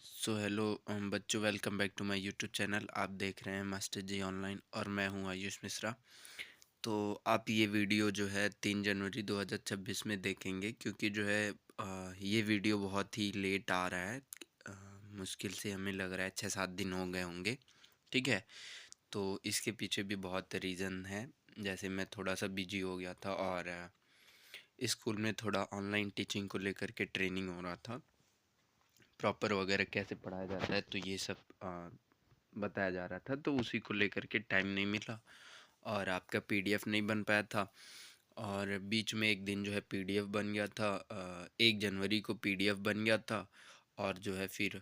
Hello बच्चों, welcome back to my YouTube channel. आप देख रहे हैं मास्टर जी ऑनलाइन और मैं हूं आयुष मिश्रा। तो आप ये वीडियो जो है 3 जनवरी 2026 में देखेंगे, क्योंकि जो है ये वीडियो बहुत ही लेट आ रहा है। अ, मुश्किल से हमें लग रहा है 6-7 दिन हो गए होंगे। ठीक है, तो इसके पीछे भी बहुत रीज़न है। जैसे मैं थोड़ा सा बिजी हो गया था और स्कूल में थोड़ा ऑनलाइन टीचिंग को लेकर के ट्रेनिंग हो रहा था, प्रॉपर वगैरह कैसे पढ़ाया जाता है, तो ये सब बताया जा रहा था। तो उसी को लेकर के टाइम नहीं मिला और आपका पीडीएफ नहीं बन पाया था। और बीच में एक दिन जो है पीडीएफ बन गया था, 1 जनवरी को पीडीएफ बन गया था। और जो है फिर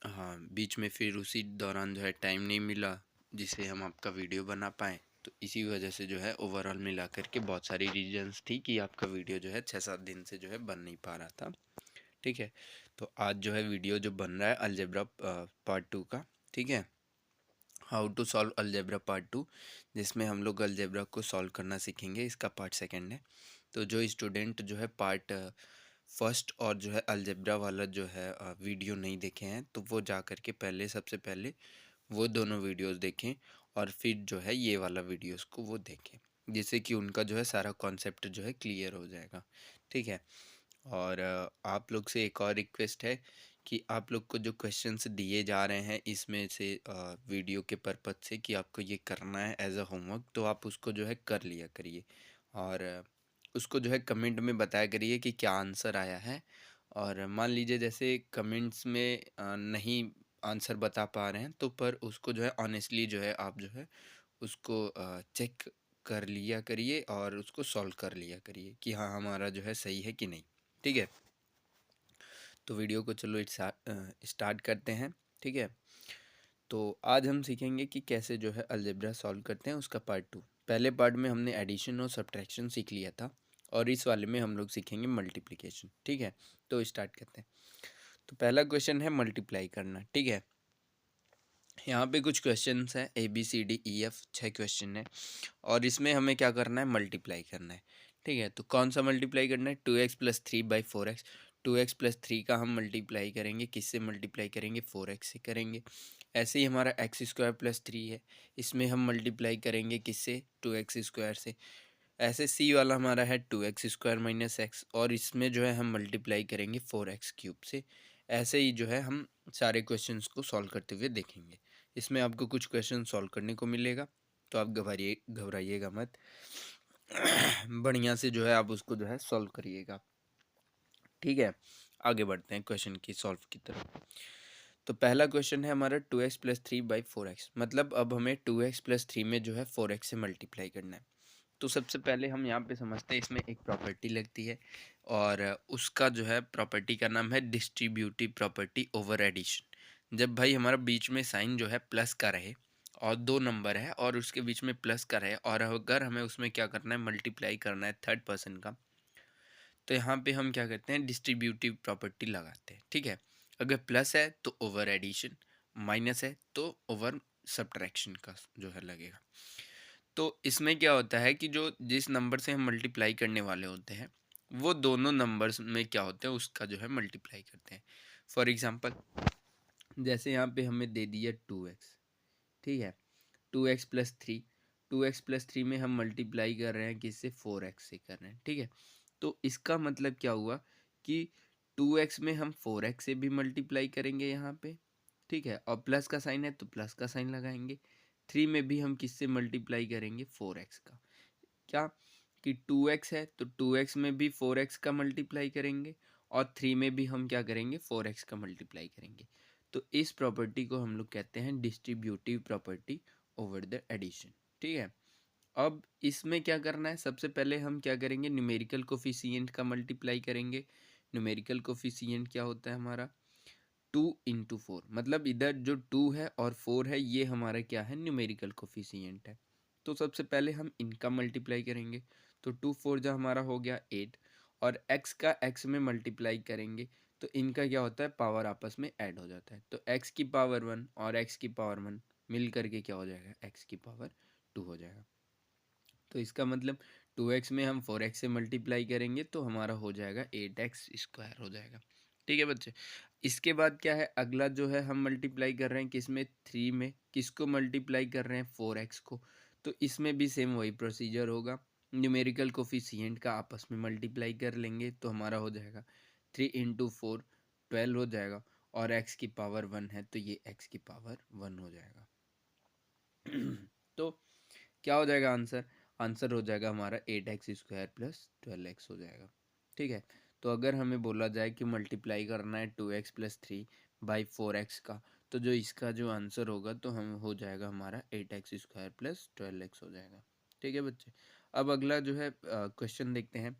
हाँ, बीच में फिर उसी दौरान जो है टाइम नहीं मिला जिससे हम आपका वीडियो बना पाएँ। तो इसी वजह से जो है ओवरऑल मिला करके बहुत सारी रीजंस थी कि आपका वीडियो जो है 6-7 दिन से जो है बन नहीं पा रहा था। ठीक है, तो आज जो है वीडियो जो बन रहा है अलजेब्रा पार्ट 2 का। ठीक है, how to solve algebra part 2, जिसमें हम लोग अलजेब्रा को सॉल्व करना सीखेंगे। इसका पार्ट 2 है। तो जो स्टूडेंट जो है पार्ट फर्स्ट और जो है अलजेब्रा वाला जो है वीडियो नहीं देखे हैं, तो वो जा कर के सबसे पहले वो दोनों वीडियोस देखें और फिर जो है ये वाला वीडियोस को वो देखें, जिससे कि उनका जो है सारा कॉन्सेप्ट जो है क्लियर हो जाएगा। ठीक है, और आप लोग से एक और रिक्वेस्ट है कि आप लोग को जो क्वेश्चंस दिए जा रहे हैं इसमें से वीडियो के पर्पज से कि आपको ये करना है एज अ होमवर्क, तो आप उसको जो है कर लिया करिए और उसको जो है कमेंट में बताया करिए कि क्या आंसर आया है। और मान लीजिए जैसे कमेंट्स में नहीं आंसर बता पा रहे हैं, तो पर उसको जो है ऑनेस्टली जो है आप जो है उसको चेक कर लिया करिए और उसको सॉल्व कर लिया करिए कि हाँ हमारा जो है सही है कि नहीं। ठीक है, तो वीडियो को चलो स्टार्ट करते हैं। ठीक है, तो आज हम सीखेंगे कि कैसे जो है अलजेब्रा सॉल्व करते हैं, उसका पार्ट 2। पहले पार्ट में हमने एडिशन और सब्ट्रैक्शन सीख लिया था और इस वाले में हम लोग सीखेंगे मल्टीप्लिकेशन। ठीक है, तो स्टार्ट करते हैं। तो पहला क्वेश्चन है मल्टीप्लाई करना। ठीक है, यहाँ पे कुछ क्वेश्चंस हैं ABCDEF, 6 क्वेश्चन है और इसमें हमें क्या करना है, मल्टीप्लाई करना है। ठीक है, तो कौन सा मल्टीप्लाई करना है, 2x plus 3/4x। 2x plus 3 का हम मल्टीप्लाई करेंगे, किससे मल्टीप्लाई करेंगे, 4x से करेंगे। ऐसे ही हमारा x² प्लस 3 है, इसमें हम मल्टीप्लाई करेंगे किससे, 2x² से। ऐसे सी वाला हमारा है 2x² माइनस x और इसमें जो है हम मल्टीप्लाई करेंगे 4x³ से। ऐसे ही जो है हम सारे क्वेश्चंस को सॉल्व करते हुए देखेंगे। इसमें आपको कुछ क्वेश्चन सॉल्व करने को मिलेगा, तो आप घबराइएगा मत। बढ़िया से जो है आप उसको जो है सॉल्व करिएगा। ठीक है, आगे बढ़ते हैं क्वेश्चन की सॉल्व की तरफ। तो पहला क्वेश्चन है हमारा 2x प्लस 3/4x, मतलब अब हमें 2x प्लस 3 में जो है 4x से मल्टीप्लाई करना है। तो सबसे पहले हम यहाँ पे समझते हैं, इसमें एक प्रॉपर्टी लगती है और उसका जो है प्रॉपर्टी का नाम है डिस्ट्रीब्यूटिव प्रॉपर्टी ओवर एडिशन। जब भाई हमारा बीच में साइन जो है प्लस का रहे और दो नंबर है और उसके बीच में प्लस का रहे और अगर हमें उसमें क्या करना है, मल्टीप्लाई करना है थर्ड पर्सन का, तो यहाँ पे हम क्या करते हैं, डिस्ट्रीब्यूटिव प्रॉपर्टी लगाते हैं। ठीक है, अगर प्लस है तो ओवर एडिशन, माइनस है तो ओवर सब्ट्रैक्शन का जो है लगेगा। तो इसमें क्या होता है कि जो जिस नंबर से हम मल्टीप्लाई करने वाले होते हैं वो दोनों नंबर्स में क्या होते हैं उसका जो है मल्टीप्लाई करते हैं। फॉर एग्जांपल जैसे यहाँ पे हमें दे दिया 2x। ठीक है, 2x प्लस 3, 2x प्लस 3 में हम मल्टीप्लाई कर रहे हैं किससे, 4x से कर रहे हैं। ठीक है, तो इसका मतलब क्या हुआ कि 2x में हम 4x से भी मल्टीप्लाई करेंगे यहाँ पे। ठीक है, और प्लस का साइन है तो प्लस का साइन लगाएंगे। 3 में भी हम किससे मल्टीप्लाई करेंगे, 4x का। क्या कि 2x है तो 2x में भी 4x का मल्टीप्लाई करेंगे और 3 में भी हम क्या करेंगे, 4x का मल्टीप्लाई करेंगे। तो इस प्रॉपर्टी को हम लोग कहते हैं distributive property over the addition. ठीक है, अब इसमें क्या करना है, सबसे पहले हम क्या करेंगे, न्यूमेरिकल कोफिशिएंट का मल्टीप्लाई करेंगे। न्यूमेरिकल कोफिशिएंट क्या होता है हमारा, 2 × 4, मतलब इधर जो 2 है और 4 है ये हमारा क्या है, न्यूमेरिकल कोफिशिएंट है। तो सबसे पहले हम इनका मल्टीप्लाई करेंगे, तो 2 4 जो हमारा हो गया 8 और x का x में मल्टीप्लाई करेंगे तो इनका क्या होता है, पावर आपस में ऐड हो जाता है। तो x की पावर 1 और x की पावर 1 मिल करके क्या हो जाएगा, x की पावर 2 हो जाएगा। तो इसका मतलब 2x में हम 4x से मल्टीप्लाई करेंगे तो हमारा हो जाएगा 8x² हो जाएगा। ठीक है बच्चे, इसके बाद क्या है, अगला जो है हम मल्टीप्लाई कर रहे हैं किसमें, 3 में। किसको मल्टीप्लाई कर रहे हैं, 4x को। तो इसमें भी सेम वही प्रोसीजर होगा, न्यूमेरिकल कोफिशिएंट का आपस में मल्टीप्लाई कर लेंगे तो हमारा हो जाएगा 3 इंटू 4 12 हो जाएगा, और x की पावर 1 है तो ये x की पावर 1 हो जाएगा। तो क्या हो जाएगा आंसर, आंसर हो जाएगा हमारा 8x² प्लस 12x हो जाएगा। ठीक है, तो अगर हमें बोला जाए कि मल्टीप्लाई करना है 2x प्लस 3 बाई 4x का, तो जो इसका जो आंसर होगा तो हम हो जाएगा हमारा 8x² प्लस 12x हो जाएगा। ठीक है बच्चे, अब अगला जो है क्वेश्चन देखते हैं।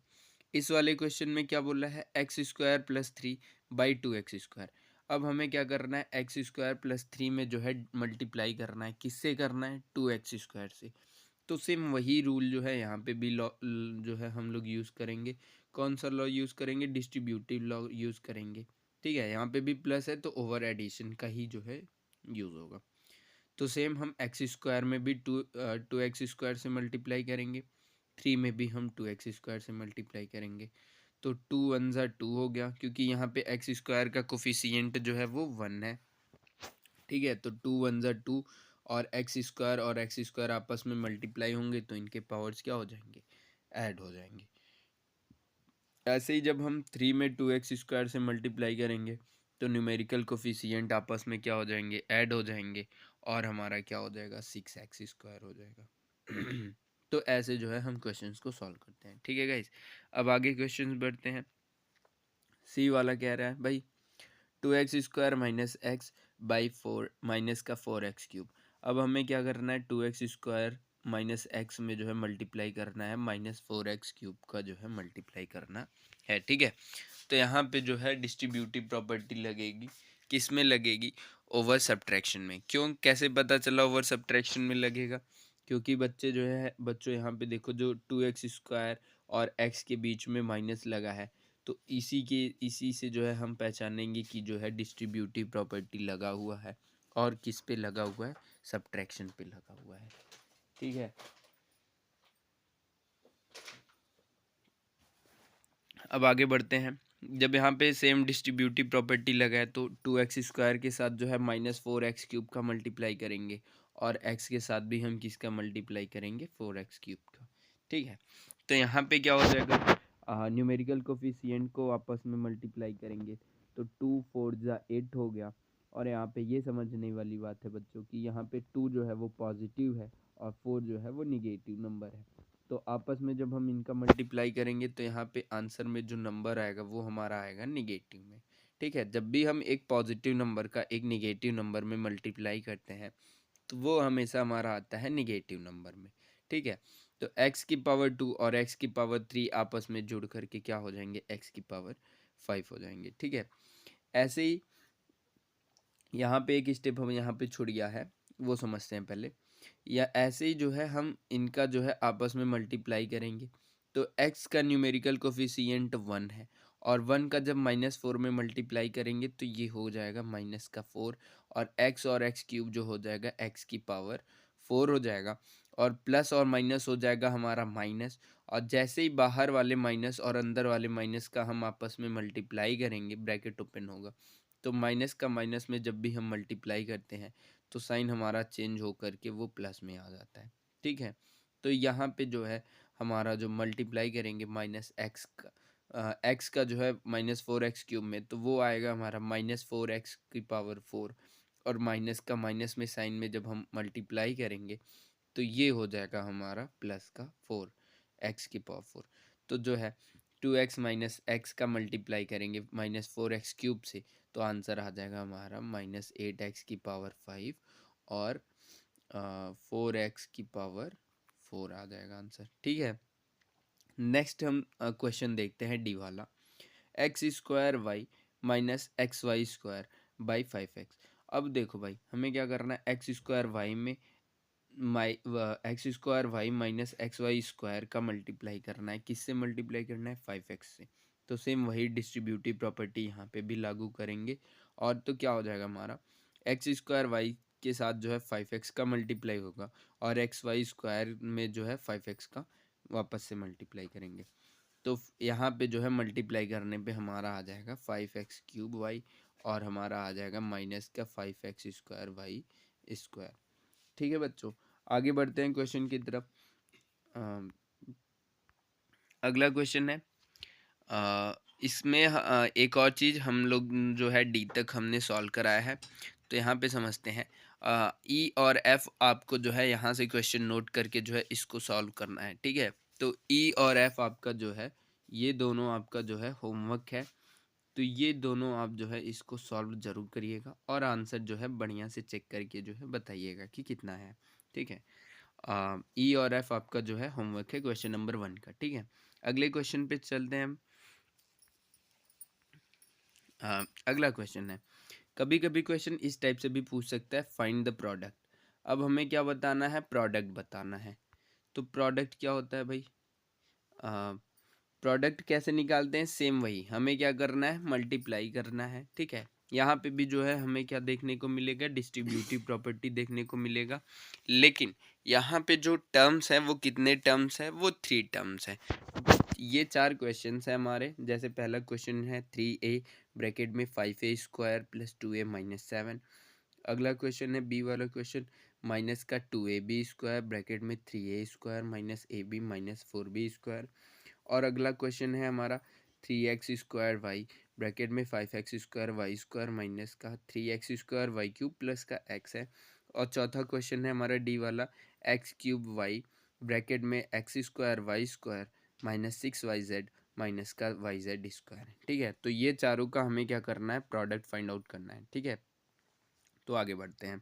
इस वाले क्वेश्चन में क्या बोला है, x² प्लस 3 बाई 2x²। अब हमें क्या करना है, x² प्लस 3 में जो है मल्टीप्लाई करना है, किससे करना है, 2x² से। तो सेम वही रूल जो है यहाँ पे भी लॉ जो है हम लोग यूज़ करेंगे। कौन सा लॉ यूज़ करेंगे, डिस्ट्रीब्यूटिव लॉ यूज़ करेंगे। ठीक है, यहाँ पे भी प्लस है तो ओवर एडिशन का ही जो है यूज़ होगा। तो सेम हम x² में भी 2x² से मल्टीप्लाई करेंगे, 3 में भी हम 2x² से मल्टीप्लाई करेंगे। तो 2 1 ज़ा 2 हो गया, क्योंकि यहाँ पे x² का कोफिशिएंट जो है वो 1 है। ठीक है, तो 2 1 ज़ा 2, और x² आपस में मल्टीप्लाई होंगे तो इनके पावर्स क्या हो जाएंगे, ऐड हो जाएंगे। ऐसे ही जब हम 3 में 2x² से मल्टीप्लाई करेंगे तो न्यूमेरिकल कोफिशिएंट आपस में क्या हो जाएंगे, ऐड हो जाएंगे, और हमारा क्या हो जाएगा, 6x² हो जाएगा। तो ऐसे जो है हम क्वेश्चंस को सॉल्व करते हैं। ठीक है गाइस, अब आगे क्वेश्चंस बढ़ते हैं। सी वाला कह रहा है भाई 2x² minus x by 4 minus का 4x³ अब हमें क्या करना है, 2x² माइनस एक्स में जो है मल्टीप्लाई करना है, -4x³ का जो है मल्टीप्लाई करना है। ठीक है, तो यहाँ पे जो है डिस्ट्रीब्यूटिव प्रॉपर्टी लगेगी, किस में लगेगी, ओवर सब्ट्रैक्शन में। क्यों, कैसे पता चला ओवर सब्ट्रैक्शन में लगेगा, क्योंकि बच्चे जो है, बच्चों यहाँ पे देखो जो 2x² और x के बीच में माइनस लगा है, तो इसी से जो है हम पहचानेंगे कि जो है डिस्ट्रीब्यूटिव प्रॉपर्टी लगा हुआ है, और किस पे लगा हुआ है, सब्ट्रैक्शन पे लगा हुआ है। ठीक है, अब आगे बढ़ते हैं। जब यहाँ पे सेम डिस्ट्रीब्यूटिव प्रॉपर्टी लगा है तो 2x² के साथ जो है -4x³ का मल्टीप्लाई करेंगे, और x के साथ भी हम किसका मल्टीप्लाई करेंगे, 4x³ का। ठीक है, तो यहाँ पे क्या हो जाएगा, न्यूमेरिकल कोफिशिएंट को आपस में मल्टीप्लाई करेंगे तो 2 4 ज़ा 8 हो गया। और यहाँ पे ये समझने वाली बात है बच्चों की, यहाँ पे 2 जो है वो पॉजिटिव है और 4 जो है वो निगेटिव नंबर है। तो आपस में जब हम इनका मल्टीप्लाई करेंगे तो यहाँ पे आंसर में जो नंबर आएगा वो हमारा आएगा निगेटिव में। ठीक है, जब भी हम एक पॉजिटिव नंबर का एक निगेटिव नंबर में मल्टीप्लाई करते हैं तो वो हमेशा हमारा आता है निगेटिव नंबर में। ठीक है, तो x की पावर 2 और x की पावर 3 आपस में जुड़ करके क्या हो जाएंगे, x की पावर 5 हो जाएंगे। ठीक है, ऐसे ही यहाँ पे एक स्टेप हम यहाँ पे छूट गया है, वो समझते हैं पहले। या ऐसे ही जो है हम इनका जो है आपस में मल्टीप्लाई करेंगे तो x का न्यूमेरिकल कोफिशिएंट 1 है, और 1 का जब -4 में मल्टीप्लाई करेंगे तो ये हो जाएगा -4, और x³ जो हो जाएगा x की पावर 4 हो जाएगा, और प्लस और माइनस हो जाएगा हमारा माइनस। और जैसे ही बाहर वाले माइनस और अंदर वाले माइनस का हम आपस में मल्टीप्लाई करेंगे, ब्रैकेट ओपन होगा, तो माइनस का माइनस में जब भी हम मल्टीप्लाई करते हैं तो साइन हमारा चेंज हो करके वो प्लस में आ जाता है। ठीक है, तो यहाँ पे जो है हमारा जो मल्टीप्लाई करेंगे एक्स का जो है -4x³ में, तो वो आएगा हमारा -4x की पावर 4, और माइनस का माइनस में साइन में जब हम मल्टीप्लाई करेंगे तो ये हो जाएगा हमारा प्लस का 4 एक्स की पावर 4। तो जो है 2x माइनस एक्स का मल्टीप्लाई करेंगे -4x³ से, तो आंसर आ जाएगा हमारा -8x की पावर 5, और 4x की पावर 4 आ जाएगा आंसर। ठीक है, नेक्स्ट हम क्वेश्चन देखते हैं डी वाला, x² minus XY² by 5x। अब देखो भाई, हमें क्या करना है, x² में x² माइनस XY² का मल्टीप्लाई करना है, किससे मल्टीप्लाई करना है, 5x से। तो सेम वही डिस्ट्रीब्यूटिव प्रॉपर्टी यहाँ पे भी लागू करेंगे, और तो क्या हो जाएगा हमारा, x² के साथ जो है 5x का मल्टीप्लाई होगा, और XY² में जो है 5x का वापस से मल्टीप्लाई करेंगे। तो यहाँ पे जो है मल्टीप्लाई करने पे हमारा आ जाएगा 5x³ y, और हमारा आ जाएगा माइनस का 5x² y²। ठीक है बच्चों, आगे बढ़ते हैं क्वेश्चन की तरफ। अगला क्वेश्चन है, इसमें एक और चीज़ हम लोग जो है डी तक हमने सॉल्व कराया है, तो यहाँ पे समझते हैं। ई और एफ आपको जो है यहाँ से क्वेश्चन नोट करके जो है इसको सॉल्व करना है, ठीक है। तो ई और एफ आपका जो है ये दोनों आपका जो है होमवर्क है, तो ये दोनों आप जो है इसको सॉल्व ज़रूर करिएगा और आंसर जो है बढ़िया से चेक करके जो है बताइएगा कि कितना है, ठीक है। ई और एफ आपका जो है होमवर्क है क्वेश्चन नंबर 1 का, ठीक है। अगले क्वेश्चन पे चलते हैं हम। अगला क्वेश्चन है, कभी कभी क्वेश्चन इस टाइप से भी पूछ सकता है, फाइंड द प्रोडक्ट। अब हमें क्या बताना है, प्रोडक्ट बताना है। तो प्रोडक्ट क्या होता है भाई, प्रोडक्ट कैसे निकालते हैं, सेम वही हमें क्या करना है, मल्टीप्लाई करना है, ठीक है। यहाँ पे भी जो है हमें क्या देखने को मिलेगा, डिस्ट्रीब्यूटिव प्रॉपर्टी देखने को मिलेगा, लेकिन यहाँ पे जो टर्म्स हैं वो कितने टर्म्स हैं, वो 3 टर्म्स हैं। ये 4 क्वेश्चंस हैं हमारे। जैसे पहला क्वेश्चन है 3a ब्रैकेट में 5a² + 2a - 7। अगला क्वेश्चन है बी वाला क्वेश्चन, माइनस का 2ab² ब्रैकेट में 3a² - ab - 4b²। और अगला क्वेश्चन है हमारा 3x² y ब्रैकेट में 5x² y² माइनस का 3x² y³ प्लस का x है। और चौथा क्वेश्चन है हमारा डी वाला, x³ y ब्रैकेट में x² y² - 6yz माइनस का yz²। ठीक है, तो ये चारों का हमें क्या करना है, प्रोडक्ट फाइंड आउट करना है, ठीक है। तो आगे बढ़ते हैं।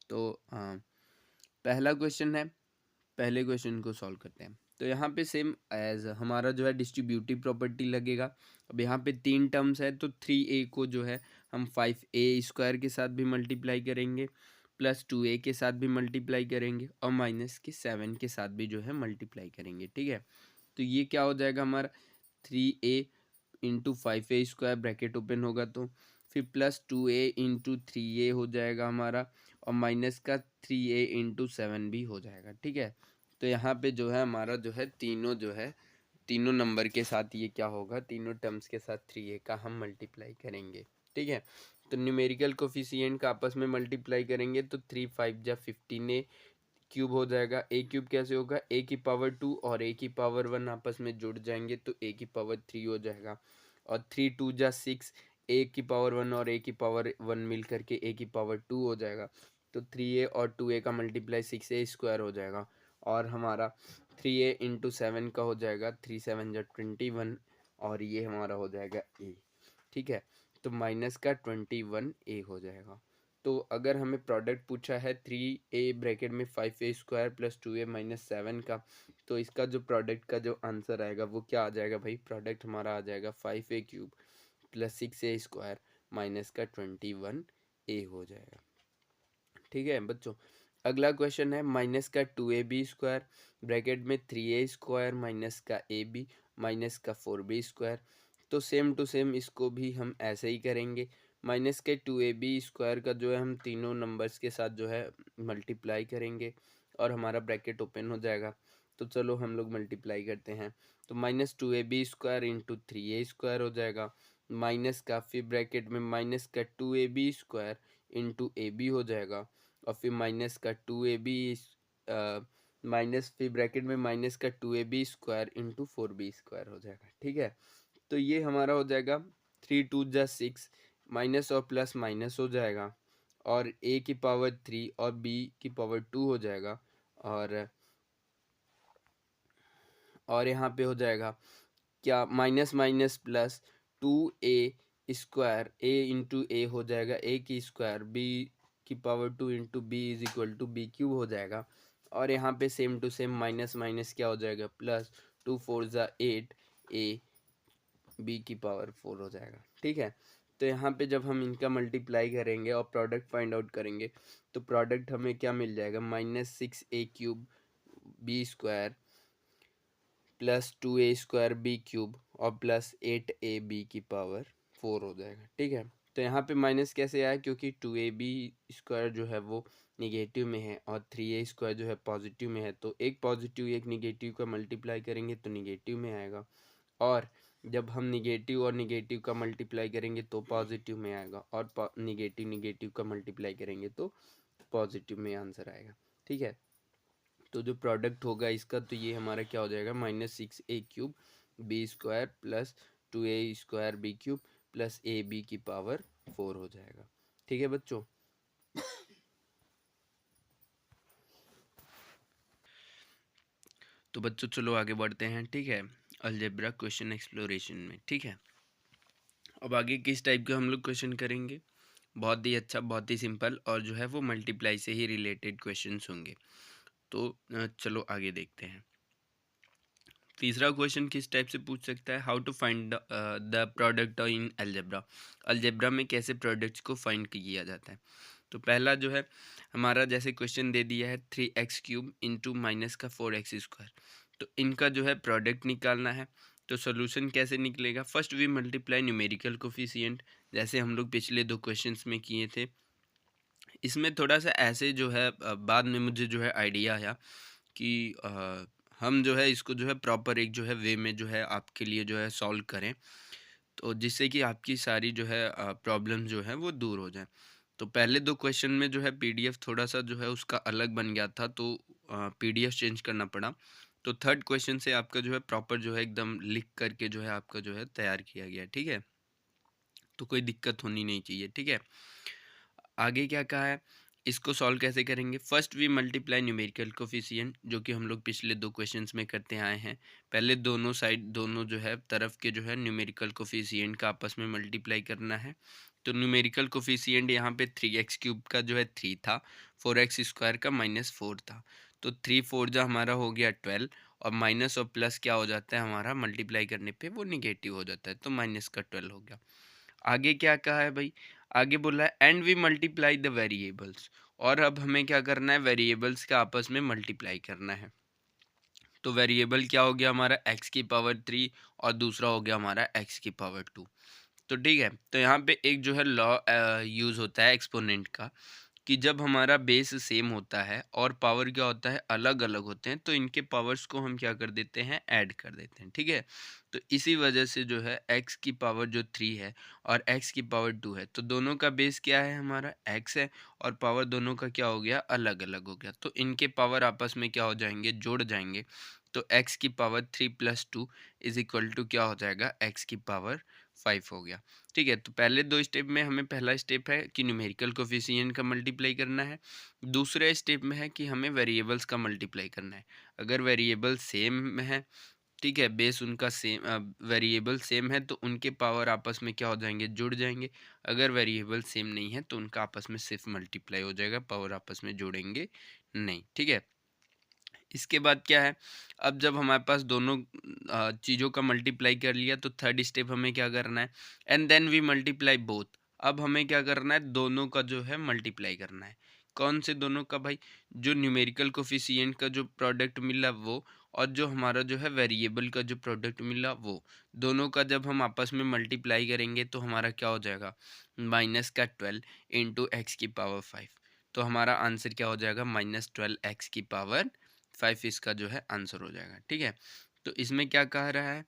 तो पहला क्वेश्चन है, पहले क्वेश्चन को सॉल्व करते हैं। तो यहाँ पे सेम एज हमारा जो है डिस्ट्रीब्यूटिव प्रॉपर्टी लगेगा। अब यहाँ पे 3 टर्म्स है, तो 3a को जो है हम 5a² के साथ भी मल्टीप्लाई करेंगे, प्लस 2a के साथ भी मल्टीप्लाई करेंगे, और माइनस के 7 के साथ भी जो है मल्टीप्लाई करेंगे, ठीक है। तो ये क्या हो जाएगा हमारा, 3a into 5a² bracket open होगा, तो फिर प्लस 2a इंटू 3a हो जाएगा हमारा, और माइनस का 3a इंटू 7 भी हो जाएगा, ठीक है। तो यहाँ पे जो है हमारा जो है तीनों नंबर के साथ ये क्या होगा, तीनों टर्म्स के साथ 3a का हम मल्टीप्लाई करेंगे, ठीक है। तो न्यूमेरिकल कोफिशिएंट का आपस में मल्टीप्लाई करेंगे, तो 3 5 जा 15a क्यूब हो जाएगा। ए क्यूब कैसे होगा, ए की पावर 2 और ए की पावर 1 आपस में जुड़ जाएंगे, तो ए की पावर 3 हो जाएगा। और 3 2 जा 6, ए की पावर 1 और ए की पावर 1 मिल करके ए की पावर 2 हो जाएगा। तो 3a और 2a का मल्टीप्लाई 6a² हो जाएगा। और हमारा 3a इंटू 7 का हो जाएगा, 3 7 जा 21, और ये हमारा हो जाएगा ए, ठीक है। तो माइनस का 21a हो जाएगा। तो अगर हमें प्रोडक्ट पूछा है 3a ब्रैकेट में 5a² + 2a - 7 का, तो इसका जो प्रोडक्ट का जो आंसर आएगा वो क्या आ जाएगा भाई, प्रोडक्ट हमारा आ जाएगा 5a³ + 6a² माइनस का 21a हो जाएगा, ठीक है बच्चों। अगला क्वेश्चन है माइनस का 2ab² ब्रैकेट में 3a² माइनस का ab माइनस का 4b²। तो सेम टू सेम इसको भी हम ऐसे ही करेंगे। माइनस के 2ab² का जो है हम तीनों नंबर्स के साथ जो है मल्टीप्लाई करेंगे, और हमारा ब्रैकेट ओपन हो जाएगा। तो चलो हम लोग मल्टीप्लाई करते हैं। तो माइनस 2ab² इंटू 3a² हो जाएगा, माइनस का फिर ब्रैकेट में माइनस का 2ab² इंटू ab हो जाएगा, और फिर माइनस का 2ab माइनस फिर ब्रैकेट में माइनस का 2ab² इंटू 4b² हो जाएगा, ठीक है। तो ये हमारा हो जाएगा 3 2 जा 6, माइनस और प्लस माइनस हो जाएगा, और a की पावर 3 और b की पावर 2 हो जाएगा, और यहाँ पे हो जाएगा क्या, minus minus plus 2a² a into a हो जाएगा a की स्क्वायर, b की power 2 into b is equal to b³ हो जाएगा। और यहाँ पे same to same minus minus क्या हो जाएगा, प्लस 2 4 जा 8 a b की पावर 4 हो जाएगा, ठीक है। तो यहाँ पे जब हम इनका मल्टीप्लाई करेंगे और प्रोडक्ट फाइंड आउट करेंगे, तो प्रोडक्ट हमें क्या मिल जाएगा, -6a³ b² plus 2a² b³ और प्लस 8ab की पावर 4 हो जाएगा, ठीक है। तो यहाँ पे माइनस कैसे आया, क्योंकि 2ab² जो है वो निगेटिव में है और 3a² जो है पॉजिटिव में है, तो एक पॉजिटिव एक निगेटिव का मल्टीप्लाई करेंगे तो निगेटिव में आएगा। और जब हम निगेटिव और निगेटिव का मल्टीप्लाई करेंगे तो पॉजिटिव में आएगा, और निगेटिव निगेटिव का मल्टीप्लाई करेंगे तो पॉजिटिव में आंसर आएगा। ठीक है, तो जो प्रोडक्ट होगा इसका, तो ये हमारा क्या हो जाएगा, -6a³ b² plus 2a² b³ plus ab की पावर 4 हो जाएगा। ठीक है बच्चों, तो बच्चों चलो आगे बढ़ते हैं। ठीक है, अलजेब्रा क्वेश्चन एक्सप्लोरेशन में। ठीक है, अब आगे किस टाइप के हम लोग क्वेश्चन करेंगे, बहुत ही अच्छा, बहुत ही सिंपल, और जो है वो मल्टीप्लाई से ही रिलेटेड क्वेश्चंस होंगे। तो चलो आगे देखते हैं। तीसरा क्वेश्चन किस टाइप से पूछ सकता है, how to find the product in algebra. Algebra में कैसे प्रोडक्ट्स को फाइंड किया जाता है। तो पहला जो है हमारा, जैसे क्वेश्चन दे दिया है 3x³ इंटू माइनस का 4x², तो इनका जो है प्रोडक्ट निकालना है। तो सोल्यूशन कैसे निकलेगा, first we multiply numerical coefficient, जैसे हम लोग पिछले 2 क्वेश्चंस में किए थे। इसमें थोड़ा सा ऐसे जो है बाद में मुझे जो है आइडिया आया कि हम जो है इसको जो है प्रॉपर एक जो है वे में जो है आपके लिए जो है सॉल्व करें, तो जिससे कि आपकी सारी जो है प्रॉब्लम जो है वो दूर हो जाए। तो पहले 2 क्वेश्चन में जो है पीडीएफ थोड़ा सा जो है उसका अलग बन गया था, तो पीडीएफ चेंज करना पड़ा। तो थर्ड क्वेश्चन से आपका जो है प्रॉपर जो है एकदम लिख करके जो है आपका जो है तैयार किया गया। ठीक है, तो कोई दिक्कत होनी नहीं चाहिए। ठीक है, आगे क्या कहा है, इसको सॉल्व कैसे करेंगे, first we multiply numerical coefficient, जो कि हम लोग पिछले 2 क्वेश्चंस में करते आए हैं। पहले दोनों साइड, दोनों जो है तरफ के जो है न्यूमेरिकल कोफिशिएंट का आपस में मल्टीप्लाई करना है। तो न्यूमेरिकल कोफिशिएंट यहाँ पे 3x³ का जो है 3 था, 4x² का -4 था। तो 3 4 जो हमारा हो गया 12, और माइनस और प्लस क्या हो जाता है हमारा, मल्टीप्लाई करने पे वो निगेटिव हो जाता है, तो माइनस का 12 हो गया। आगे क्या कहा है भाई, आगे बोला है and we multiply the variables, और अब हमें क्या करना है, वेरिएबल्स का आपस में मल्टीप्लाई करना है। तो वेरिएबल क्या हो गया हमारा, x⁻3, और दूसरा हो गया हमारा x⁻2। तो ठीक है, तो यहाँ पे एक जो है लॉ यूज़ होता है एक्सपोनेंट का, कि जब हमारा बेस सेम होता है और पावर क्या होता है अलग अलग होते हैं, तो इनके पावर्स को हम क्या कर देते हैं, ऐड कर देते हैं। ठीक है, तो इसी वजह से जो है x की पावर जो 3 है और x की पावर 2 है, तो दोनों का बेस क्या है हमारा, x है, और पावर दोनों का क्या हो गया, अलग अलग हो गया। तो इनके पावर आपस में क्या हो जाएंगे, जोड़ जाएंगे। तो x की पावर 3 + 2 = क्या हो जाएगा, x की पावर 5 हो गया। ठीक है, तो पहले 2 स्टेप में हमें, पहला स्टेप है कि न्यूमेरिकल कोफिशिएंट का मल्टीप्लाई करना है, दूसरे स्टेप में है कि हमें वेरिएबल्स का मल्टीप्लाई करना है। अगर वेरिएबल सेम है, ठीक है, बेस उनका सेम, वेरिएबल सेम है, तो उनके पावर आपस में क्या हो जाएंगे, जुड़ जाएंगे। अगर वेरिएबल सेम नहीं है तो उनका आपस में सिर्फ मल्टीप्लाई हो जाएगा, पावर आपस में जोड़ेंगे नहीं। ठीक है, इसके बाद क्या है, अब जब हमारे पास दोनों चीज़ों का मल्टीप्लाई कर लिया, तो थर्ड स्टेप हमें क्या करना है, and then we multiply both. अब हमें क्या करना है, दोनों का जो है मल्टीप्लाई करना है। कौन से दोनों का भाई, जो न्यूमेरिकल कोफिशिएंट का जो प्रोडक्ट मिला वो, और जो हमारा जो है वेरिएबल का जो प्रोडक्ट मिला वो, दोनों का जब हम आपस में मल्टीप्लाई करेंगे तो हमारा क्या हो जाएगा, -12 इंटू एक्स की पावर 5। तो हमारा आंसर क्या हो जाएगा, -12 x की पावर 5 इसका जो है आंसर हो जाएगा। ठीक है, तो इसमें क्या कह रहा है,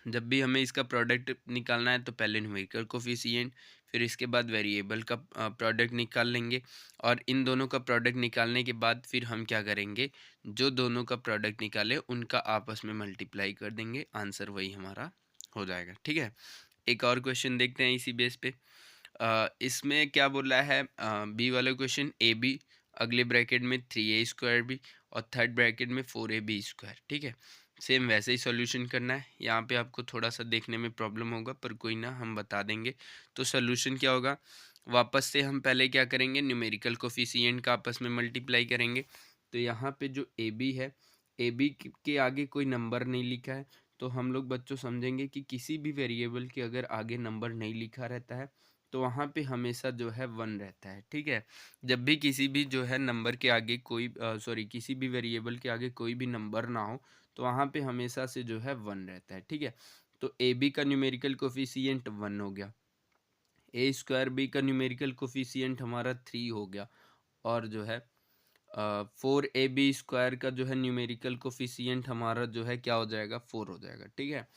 जब भी हमें इसका प्रोडक्ट निकालना है तो पहले न्यूमेरिकल कोफिशिएंट, फिर इसके बाद वेरिएबल का प्रोडक्ट निकाल लेंगे, और इन दोनों का प्रोडक्ट निकालने के बाद फिर हम क्या करेंगे, जो दोनों का प्रोडक्ट निकाले उनका आपस में मल्टीप्लाई कर देंगे, आंसर वही हमारा हो जाएगा। ठीक है, एक और क्वेश्चन देखते हैं इसी बेस पे। इसमें क्या बोला है, बी वाला क्वेश्चन, ए बी, अगले ब्रैकेट में 3a² बी, और थर्ड ब्रैकेट में 4ab²। ठीक है, सेम वैसे ही सॉल्यूशन करना है। यहाँ पे आपको थोड़ा सा देखने में प्रॉब्लम होगा, पर कोई ना, हम बता देंगे। तो सॉल्यूशन क्या होगा, वापस से हम पहले क्या करेंगे, न्यूमेरिकल कोफिशिएंट का आपस में मल्टीप्लाई करेंगे। तो यहाँ पे जो ए बी है, ए बी के आगे कोई नंबर नहीं लिखा है, तो हम लोग बच्चों समझेंगे कि किसी भी वेरिएबल के अगर आगे नंबर नहीं लिखा रहता है तो वहाँ पे हमेशा जो है 1 रहता है। ठीक है, जब भी किसी भी जो है नंबर के आगे कोई, सॉरी, किसी भी वेरिएबल के आगे कोई भी नंबर ना हो, तो वहाँ पे हमेशा से जो है 1 रहता है। ठीक है, तो ए बी का न्यूमेरिकल कोफिशिएंट 1 हो गया, a² बी का न्यूमेरिकल कोफिशिएंट हमारा 3 हो गया, और जो है 4ab² का जो है न्यूमेरिकल कोफिशिएंट हमारा जो है क्या हो जाएगा, 4 हो जाएगा। ठीक है,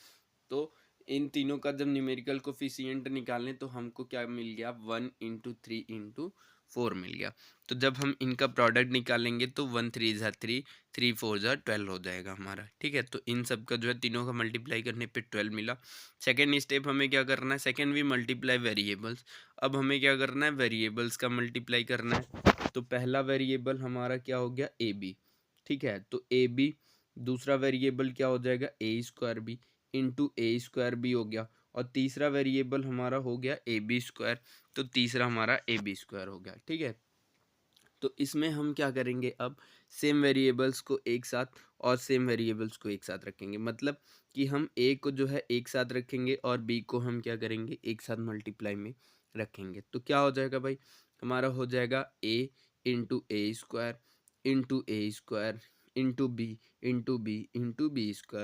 तो इन तीनों का जब न्यूमेरिकल कोफिशिएंट निकालें तो हमको क्या मिल गया, 1 × 3 × 4 मिल गया। तो जब हम इनका प्रोडक्ट निकालेंगे तो 1 3 × 3 3 4 12 हो जाएगा हमारा, ठीक है। तो इन सब का जो है तीनों का मल्टीप्लाई करने पे 12 मिला। सेकेंड स्टेप हमें क्या करना है, सेकेंड भी मल्टीप्लाई वेरिएबल्स। अब हमें क्या करना है, वेरिएबल्स का मल्टीप्लाई करना है। तो पहला वेरिएबल हमारा क्या हो गया, ए बी, ठीक है। तो ए बी, दूसरा वेरिएबल क्या हो जाएगा, A² इंटू A² हो गया, और तीसरा वेरिएबल हमारा हो गया AB²। तो तीसरा हमारा AB² हो गया, ठीक है। तो इसमें हम क्या करेंगे, अब सेम वेरिएबल्स को एक साथ और सेम वेरिएबल्स को एक साथ रखेंगे, मतलब कि हम ए को जो है एक साथ रखेंगे और बी को हम क्या करेंगे, एक साथ मल्टीप्लाई में रखेंगे। तो क्या हो जाएगा भाई, हमारा हो जाएगा A × A² × A² × B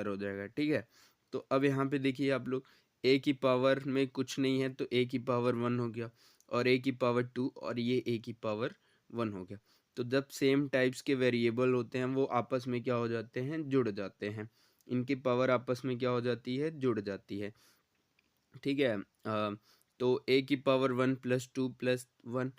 हो जाएगा, ठीक है। तो अब यहाँ पे देखिए आप लोग, ए की पावर में कुछ नहीं है तो ए की पावर 1 हो गया, और ए की पावर 2, और ये ए की पावर 1 हो गया। तो जब सेम टाइप्स के वेरिएबल होते हैं वो आपस में क्या हो जाते हैं, जुड़ जाते हैं। इनकी पावर आपस में क्या हो जाती है, जुड़ जाती है, ठीक है। तो ए की पावर 1 + 2 + 1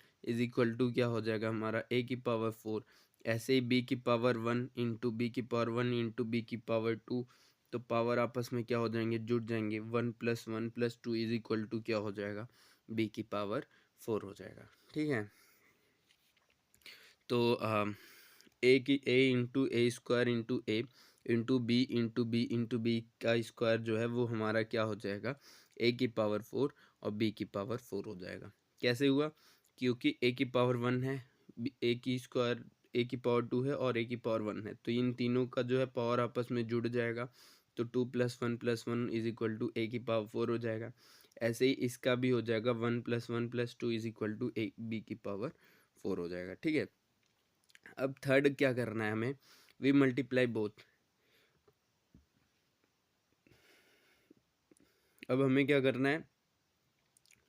= क्या हो जाएगा हमारा, ए की पावर 4। ऐसे ही बी की पावर 1 इंटू बी की पावर 1 इंटू बी की पावर 2, तो पावर आपस में क्या हो जाएंगे, जुड़ जाएंगे। 1 + 1 + 2 = क्या हो जाएगा, बी की पावर 4 हो जाएगा, ठीक है। तो ए इंटू A² इंटू ए इंटू बी का स्क्वायर जो है वो हमारा क्या हो जाएगा, ए की पावर 4 और बी की पावर 4 हो जाएगा। कैसे हुआ, क्योंकि ए की पावर 1 है, ए की पावर 2 है और ए की पावर 1 है, तो इन तीनों का जो है पावर आपस में जुड़ जाएगा। तो 2 + 1 + 1 = ए की पावर 4 हो जाएगा। ऐसे ही इसका भी हो जाएगा, 1 + 1 + 2 = ए बी की पावर 4 हो जाएगा, ठीक है। अब थर्ड क्या करना है हमें, वी मल्टीप्लाई बोथ। अब हमें क्या करना है,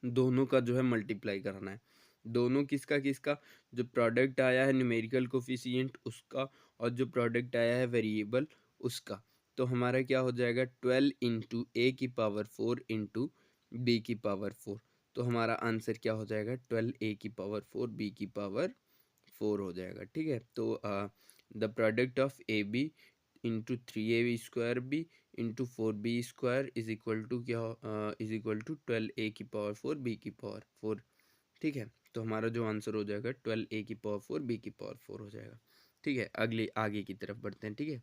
दोनों का जो है मल्टीप्लाई करना है। दोनों किसका किसका, जो प्रोडक्ट आया है न्यूमेरिकल कोफिशिएंट उसका, और जो प्रोडक्ट आया है वेरिएबल उसका। तो हमारा क्या हो जाएगा, 12 इंटू ए की पावर 4 इंटू बी की पावर 4। तो हमारा आंसर क्या हो जाएगा, 12 ए की पावर 4 बी की पावर 4 हो जाएगा, ठीक है। तो the product of a b into 3ab² into 4b² = 12 a की पावर 4 b की पावर 4, ठीक है। तो हमारा जो आंसर हो जाएगा 12 a की पावर 4 b की पावर 4 हो जाएगा, ठीक है। अगले आगे की तरफ बढ़ते हैं, ठीक है।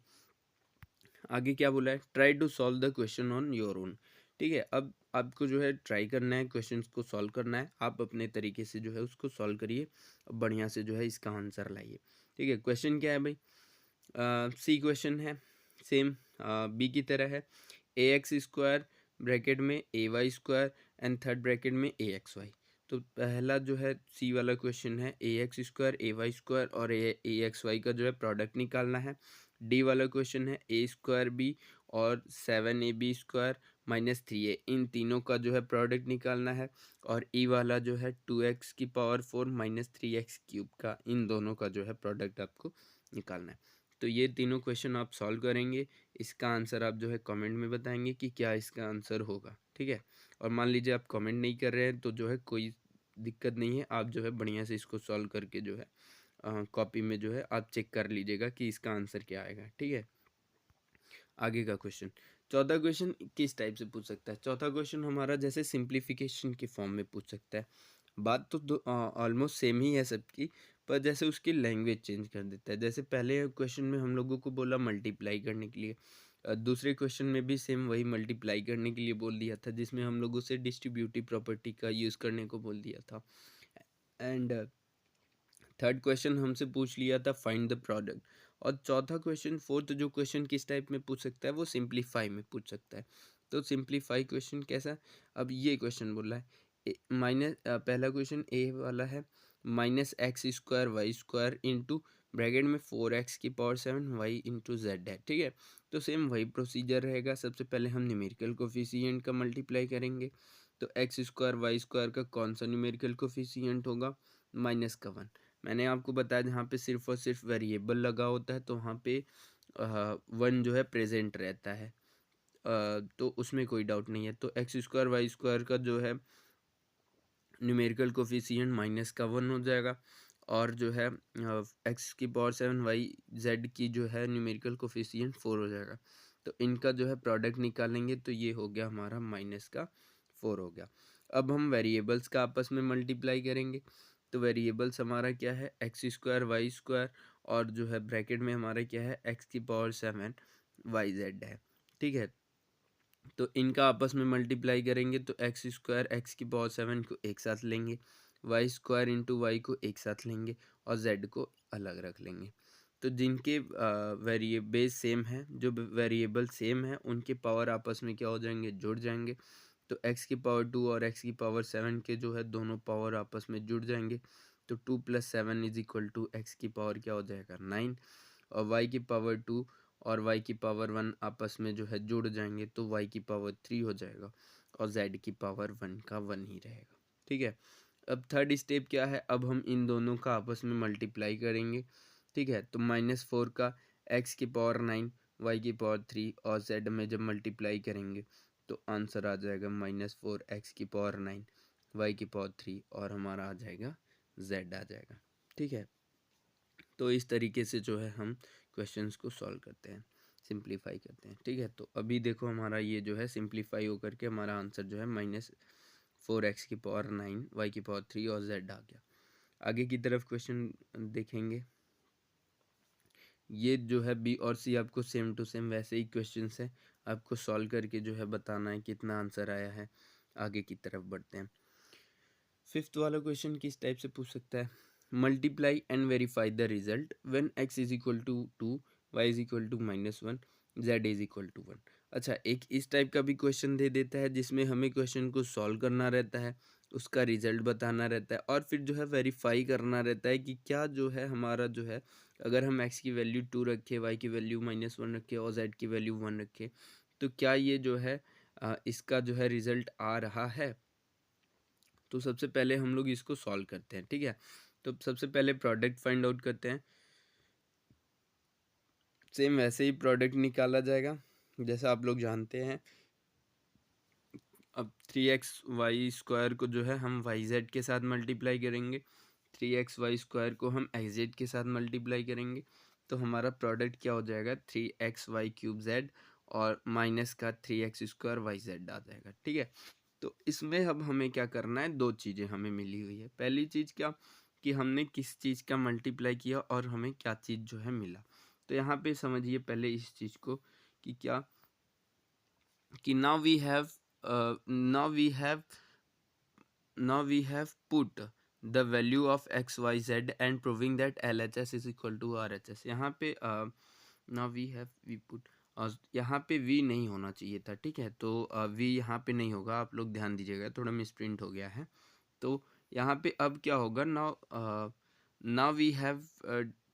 आगे क्या बोला है, try to solve the question on your own, ठीक है। अब आपको जो है ट्राई करना है, क्वेश्चंस को सॉल्व करना है, आप अपने तरीके से जो है उसको सॉल्व करिए, बढ़िया से जो है इसका आंसर लाइए, ठीक है। क्वेश्चन क्या है भाई, सी क्वेश्चन है, सेम बी की तरह है। AX² ब्रैकेट में AY² एंड थर्ड ब्रैकेट में AXY। तो पहला जो है सी वाला क्वेश्चन है, AX² AY² और AXY का जो है प्रोडक्ट निकालना है। डी वाला क्वेश्चन है A²B और 7AB² -3A, इन तीनों का जो है प्रोडक्ट निकालना है। और ई वाला जो है 2x की पावर 4 -3x³ का, इन दोनों का जो है प्रोडक्ट आपको निकालना है। तो ये तीनों क्वेश्चन आप सॉल्व करेंगे, इसका आंसर आप जो है कमेंट में बताएंगे कि क्या इसका आंसर होगा, ठीक है। और मान लीजिए आप कमेंट नहीं कर रहे हैं तो जो है कोई दिक्कत नहीं है, आप जो है बढ़िया से इसको सॉल्व करके जो है कॉपी में जो है आप चेक कर लीजिएगा कि इसका आंसर क्या आएगा, ठीक है। आगे का क्वेश्चन, चौथा क्वेश्चन किस टाइप से पूछ सकता है, चौथा क्वेश्चन हमारा जैसे सिंप्लीफिकेशन के फॉर्म में पूछ सकता है। बात तो ऑलमोस्ट सेम ही है सबकी, पर जैसे उसकी लैंग्वेज चेंज कर देता है। जैसे पहले क्वेश्चन में हम लोगों को बोला मल्टीप्लाई करने के लिए, दूसरे क्वेश्चन में भी सेम वही मल्टीप्लाई करने के लिए बोल दिया था, जिसमें हम लोगों से डिस्ट्रीब्यूटिव प्रॉपर्टी का यूज़ करने को बोल दिया था। एंड थर्ड क्वेश्चन हमसे पूछ लिया था फाइंड द प्रोडक्ट। और चौथा क्वेश्चन, फोर्थ जो क्वेश्चन किस टाइप में पूछ सकता है, वो सिंप्लीफाई में पूछ सकता है। तो सिंप्लीफाई क्वेश्चन कैसा, अब ये क्वेश्चन बोला है पहला क्वेश्चन ए वाला है, -x² y² इंटू ब्रैकेट में 4x की पावर 7 y इंटू जेड है, ठीक है। तो सेम वही प्रोसीजर रहेगा, सबसे पहले हम न्यूमेरिकल कोफिशिएंट का मल्टीप्लाई करेंगे। तो x² y² का कौन सा न्यूमेरिकल कोफिशिएंट होगा, -1। मैंने आपको बताया जहाँ पे सिर्फ और सिर्फ वेरिएबल लगा होता है तो वहाँ पे 1 जो है प्रेजेंट रहता है। तो उसमें कोई डाउट नहीं है। तो एक्स स्क्वायर वाई स्क्वायर का जो है न्यूमेरिकल कोफिशिएंट माइनस का 1 हो जाएगा, और जो है एक्स की पावर 7 वाई जेड की जो है न्यूमेरिकल कोफिशिएंट 4 हो जाएगा। तो इनका जो है प्रोडक्ट निकालेंगे तो ये हो गया हमारा माइनस का 4 हो गया। अब हम वेरिएबल्स का आपस में मल्टीप्लाई करेंगे। तो वेरिएबल्स हमारा क्या है, एक्स स्क्वायर वाई स्क्वायर, और जो है ब्रैकेट में हमारा क्या है, एक्स की पावर 7 वाई जेड है। ठीक है, तो इनका आपस में मल्टीप्लाई करेंगे तो एक्स स्क्वायर एक्स की पावर 7 को एक साथ लेंगे, वाई स्क्वायर इंटू वाई को एक साथ लेंगे, और जेड को अलग रख लेंगे। तो जिनके वेरिएबल सेम है, जो वेरिएबल सेम है, उनके पावर आपस में क्या हो जाएंगे, जुड़ जाएंगे। तो एक्स की पावर 2 और एक्स की पावर 7 के जो है दोनों पावर आपस में जुड़ जाएंगे। तो 2 + 7 इज इक्वल टू एक्स की पावर क्या हो जाएगा, 9, और वाई की पावर 2 और y की पावर 1 आपस में जो है जुड़ जाएंगे तो y की पावर 3 हो जाएगा, और z की पावर 1 का 1 ही रहेगा। ठीक है, अब थर्ड स्टेप क्या है, अब हम इन दोनों का आपस में मल्टीप्लाई करेंगे। ठीक है, तो -4 का x की पावर 9 y की पावर 3 और z में जब मल्टीप्लाई करेंगे तो आंसर आ जाएगा -4 x की पावर 9 y की पावर 3, और हमारा आ जाएगा z आ जाएगा। ठीक है, तो इस तरीके से जो है हम क्वेश्चंस को सॉल्व करते हैं, सिंप्लीफाई करते हैं। ठीक है, तो अभी देखो हमारा ये जो है सिंप्लीफाई होकर के हमारा आंसर जो है -4 x की पावर 9 y की पावर 3 और z आ गया। आगे की तरफ क्वेश्चन देखेंगे। ये जो है बी और सी आपको सेम टू सेम वैसे ही क्वेश्चंस हैं, आपको सॉल्व करके जो है बताना है कितना आंसर आया है। आगे की तरफ बढ़ते हैं। फिफ्थ वाला क्वेश्चन किस टाइप से पूछ सकता है, multiply and verify the result when x is equal to 2, y is equal to -1, z is equal to 1। अच्छा, एक इस टाइप का भी क्वेश्चन दे देता है जिसमें हमें क्वेश्चन को सॉल्व करना रहता है, उसका रिजल्ट बताना रहता है, और फिर जो है वेरीफाई करना रहता है कि क्या जो है हमारा जो है, अगर हम x की वैल्यू 2 रखें, y की वैल्यू -1 रखें और z की वैल्यू 1 रखें, तो क्या ये जो है इसका जो है रिजल्ट आ रहा है। तो सबसे पहले हम लोग इसको सॉल्व करते हैं। ठीक है, तो सबसे पहले प्रोडक्ट फाइंड आउट करते हैं। सेम वैसे ही प्रोडक्ट निकाला जाएगा जैसा आप लोग जानते हैं। अब 3x y² को जो है हम yz के साथ मल्टीप्लाई करेंगे, 3xy² को हम xz के साथ मल्टीप्लाई करेंगे, तो हमारा प्रोडक्ट क्या हो जाएगा, 3xy³ और माइनस का 3x² yz आ जाएगा। ठीक है, तो इसमें अब हमें क्या करना है, दो चीज़ें हमें मिली हुई है। पहली चीज़ क्या, कि हमने किस चीज़ का मल्टीप्लाई किया और हमें क्या चीज़ जो है मिला। तो यहाँ पे समझिए पहले इस चीज़ को कि क्या, कि now we have put the value of x y z and proving that LHS is equal to RHS। यहाँ पे now we put यहाँ पे v नहीं होना चाहिए था। ठीक है, तो v यहाँ पे नहीं होगा, आप लोग ध्यान दीजिएगा, थोड़ा मिसप्रिंट हो गया है। तो यहाँ पे अब क्या होगा, now we have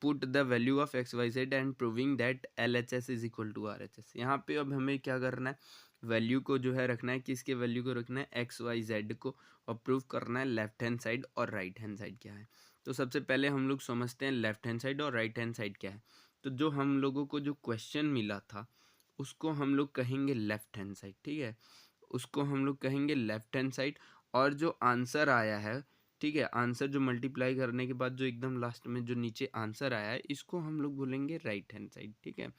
put the value of x y z and proving that LHS is equal to RHS। यहाँ पे अब हमें क्या करना है, वैल्यू को जो है रखना है, किसके वैल्यू को रखना है, एक्स वाई जेड को, और प्रूव करना है लेफ्ट हैंड साइड और राइट हैंड साइड क्या है। तो सबसे पहले हम लोग समझते हैं लेफ्ट हैंड साइड और राइट हैंड साइड क्या है। तो जो हम लोगों को जो क्वेश्चन मिला था उसको हम लोग कहेंगे लेफ्ट हैंड साइड। ठीक है, उसको हम लोग कहेंगे लेफ्ट हैंड साइड, और जो आंसर आया है, ठीक है, आंसर जो मल्टीप्लाई करने के बाद जो एकदम लास्ट में जो नीचे आंसर आया है, इसको हम लोग बोलेंगे राइट हैंड साइड। ठीक है,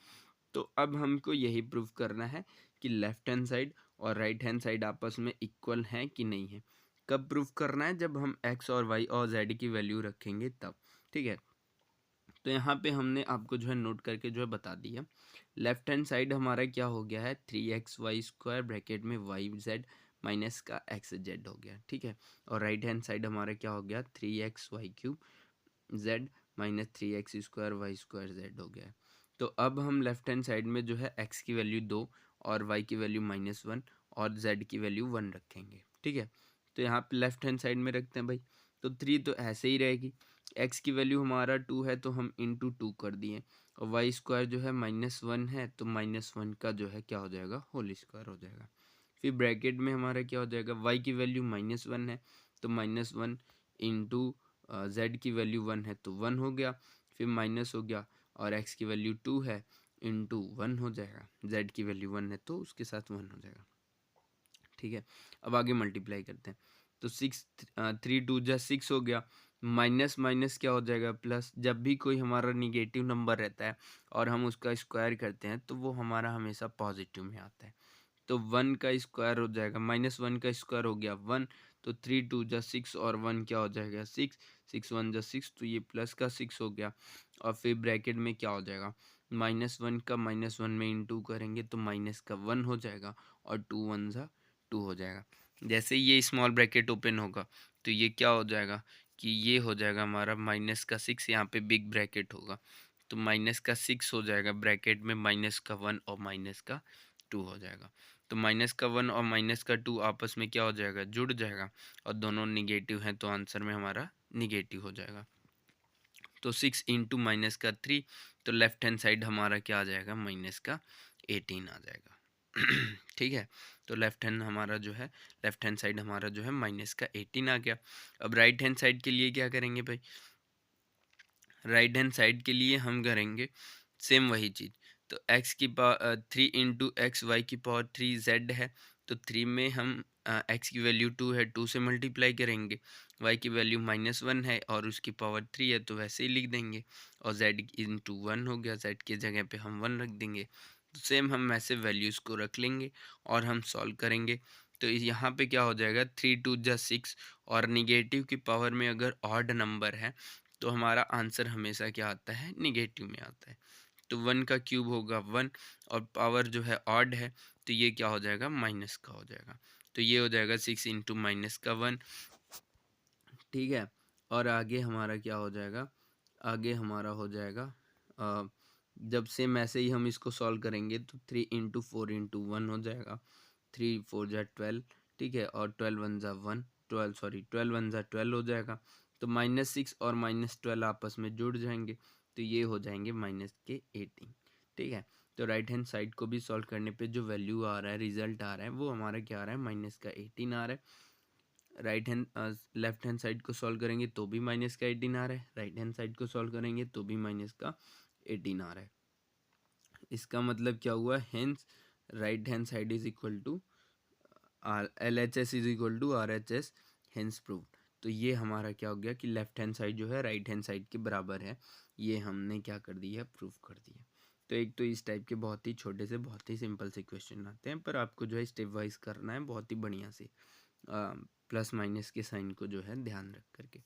तो अब हमको यही प्रूव करना है कि लेफ्ट हैंड साइड और राइट हैंड साइड आपस में इक्वल हैं कि नहीं है। कब प्रूव करना है, जब हम एक्स और वाई और जेड की वैल्यू रखेंगे तब। ठीक है, तो यहाँ पे हमने आपको जो है नोट करके जो है बता दिया। लेफ्ट हैंड साइड हमारा क्या हो गया है, 3xy² ब्रैकेट में yz माइनस का xz हो गया। ठीक है, और राइट हैंड साइड हमारा क्या हो गया, 3xy³ z minus 3x² y² z हो गया। तो अब हम लेफ्ट हैंड साइड में जो है x की वैल्यू 2 और y की वैल्यू -1 और z की वैल्यू 1 रखेंगे। ठीक है, तो यहाँ पे लेफ्ट हैंड साइड में रखते हैं भाई, तो 3 तो ऐसे ही रहेगी, x की वैल्यू हमारा 2 है तो हम इंटू 2 कर दिए, और y² जो है -1 है तो -1 का जो है क्या हो जाएगा, होल स्क्वायर हो जाएगा। फिर ब्रैकेट में हमारा क्या हो जाएगा, y की वैल्यू -1 है तो -1 इंटू z की वैल्यू 1 है तो 1 हो गया, फिर माइनस हो गया, और x की वैल्यू 2 है इंटू 1 हो जाएगा, z की वैल्यू 1 है तो उसके साथ 1 हो जाएगा। ठीक है, अब आगे मल्टीप्लाई करते हैं। तो 6 3 2 जा 6 हो गया, माइनस माइनस क्या हो जाएगा प्लस। जब भी कोई हमारा निगेटिव नंबर रहता है और हम उसका स्क्वायर करते हैं तो वो हमारा हमेशा पॉजिटिव में आता है। तो 1 का स्क्वायर हो जाएगा, -1 का स्क्वायर हो गया 1, तो 3 2 जा 6 और 1 क्या हो जाएगा 6, 6 1 जा 6, तो ये प्लस का 6 हो गया। और फिर ब्रैकेट में क्या हो जाएगा, -1 का -1 में इंटू करेंगे तो माइनस का 1 हो जाएगा और 2 1 जा 2 हो जाएगा। जैसे ही ये स्मॉल ब्रैकेट ओपन होगा तो ये क्या हो जाएगा कि ये हो जाएगा हमारा माइनस का 6, यहाँ पे बिग ब्रैकेट होगा तो माइनस का 6 हो जाएगा ब्रैकेट में, माइनस का 1 और माइनस का 2 हो जाएगा। तो माइनस का 1 और माइनस का 2 आपस में क्या हो जाएगा, जुड़ जाएगा, और दोनों निगेटिव हैं तो आंसर में हमारा निगेटिव हो जाएगा। तो 6 इंटू माइनस का 3, तो लेफ्ट हैंड साइड हमारा क्या आ जाएगा, माइनस का 18 आ जाएगा। ठीक है, तो लेफ्ट हैंड साइड हमारा जो है माइनस का 18 आ गया। अब राइट हैंड साइड के लिए क्या करेंगे भाई, राइट हैंड साइड के लिए हम करेंगे सेम वही चीज़। तो x की पावर 3 इंटू एक्स, वाई की पावर 3, z है तो 3 में हम x की वैल्यू 2 है, 2 से मल्टीप्लाई करेंगे, y की वैल्यू -1 है और उसकी पावर 3 है तो वैसे ही लिख देंगे, और z इंटू 1 हो गया, z की जगह पे हम 1 रख देंगे। तो सेम हम ऐसे वैल्यूज़ को रख लेंगे और हम सॉल्व करेंगे। तो यहाँ पे क्या हो जाएगा, 3 2 जा 6, और निगेटिव की पावर में अगर ऑड नंबर है तो हमारा आंसर हमेशा क्या आता है, निगेटिव में आता है। तो 1 का क्यूब होगा 1, और पावर जो है ऑड है तो ये क्या हो जाएगा, माइनस का हो जाएगा। तो ये हो जाएगा 6 इंटू माइनस का 1। ठीक है, और आगे हमारा क्या हो जाएगा, आगे हमारा हो जाएगा जब सेम ऐसे ही हम इसको सॉल्व करेंगे तो 3 इंटू 4 इंटू 1 हो जाएगा, 3 4 जा 12। ठीक है, और 12 1 जा 1, 12 1 जा 12 हो जाएगा। तो -6 और -12 आपस में जुड़ जाएंगे तो ये हो जाएंगे माइनस के 18। ठीक है, तो राइट हैंड साइड को भी सॉल्व करने पे जो वैल्यू आ रहा है, रिजल्ट आ रहा है, वो हमारा क्या आ रहा है, माइनस का 18 आ रहा है। लेफ्ट हैंड साइड को सॉल्व करेंगे तो भी माइनस का 18 आ रहा है, राइट हैंड साइड को सॉल्व करेंगे तो भी माइनस का 18 आ रहा है। इसका मतलब क्या हुआ, hence right hand side is equal to LHS is equal to RHS, hence proved. तो ये हमारा क्या हो गया कि लेफ्ट हैंड साइड जो है राइट हैंड साइड के बराबर है, ये हमने क्या कर दिया, प्रूव कर दिया। तो एक तो इस टाइप के बहुत ही छोटे से बहुत ही सिंपल से क्वेश्चन आते हैं, पर आपको जो है स्टेप वाइज करना है बहुत ही बढ़िया से, प्लस माइनस के साइन को जो है ध्यान रख करके।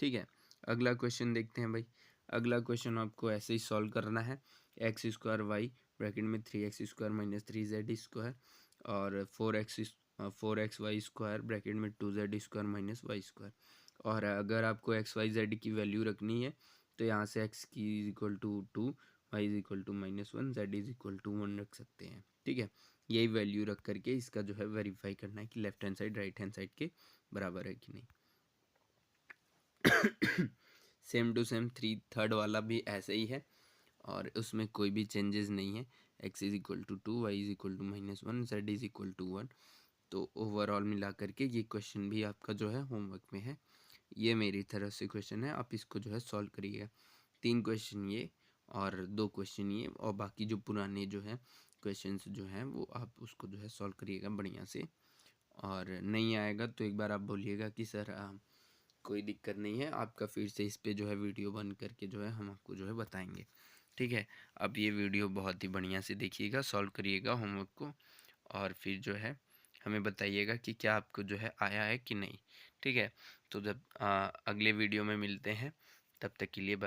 ठीक है, अगला क्वेश्चन देखते हैं भाई। अगला क्वेश्चन आपको ऐसे ही सॉल्व करना है, एक्स स्क्वायर वाई ब्रैकेट में 3x square minus 3z square और 4x वाई स्क्वायर ब्रैकेट में 2z square minus Y square. और अगर आपको एक्स वाई जेड की वैल्यू रखनी है तो यहाँ से x की is equal to 2, y is equal to -1, z is equal to 1 रख सकते हैं। ठीक है, यही वैल्यू रख करके इसका जो है वेरीफाई करना है कि left hand side right hand side के बराबर है कि नहीं। सेम टू सेम थर्ड वाला भी ऐसे ही है और उसमें कोई भी चेंजेस नहीं है। x is equal to 2, y is equal to -1, z is equal to 1। तो ओवरऑल मिला करके ये क्वेश्चन भी आपका जो है होमवर्क में है। ये मेरी तरफ से क्वेश्चन है, आप इसको जो है सॉल्व करिएगा। 3 क्वेश्चन ये और 2 क्वेश्चन ये, और बाकी जो पुराने जो है क्वेश्चंस जो हैं वो आप उसको जो है सॉल्व करिएगा बढ़िया से। और नहीं आएगा तो एक बार आप बोलिएगा कि सर कोई दिक्कत नहीं है, आपका फिर से इस पे जो है वीडियो बन करके जो है हम आपको जो है बताएंगे। ठीक है, अब ये वीडियो बहुत ही बढ़िया से देखिएगा, सॉल्व करिएगा होमवर्क को, और फिर जो है हमें बताइएगा कि क्या आपको जो है आया है कि नहीं। ठीक है, तो जब अगले वीडियो में मिलते हैं, तब तक के लिए बाय।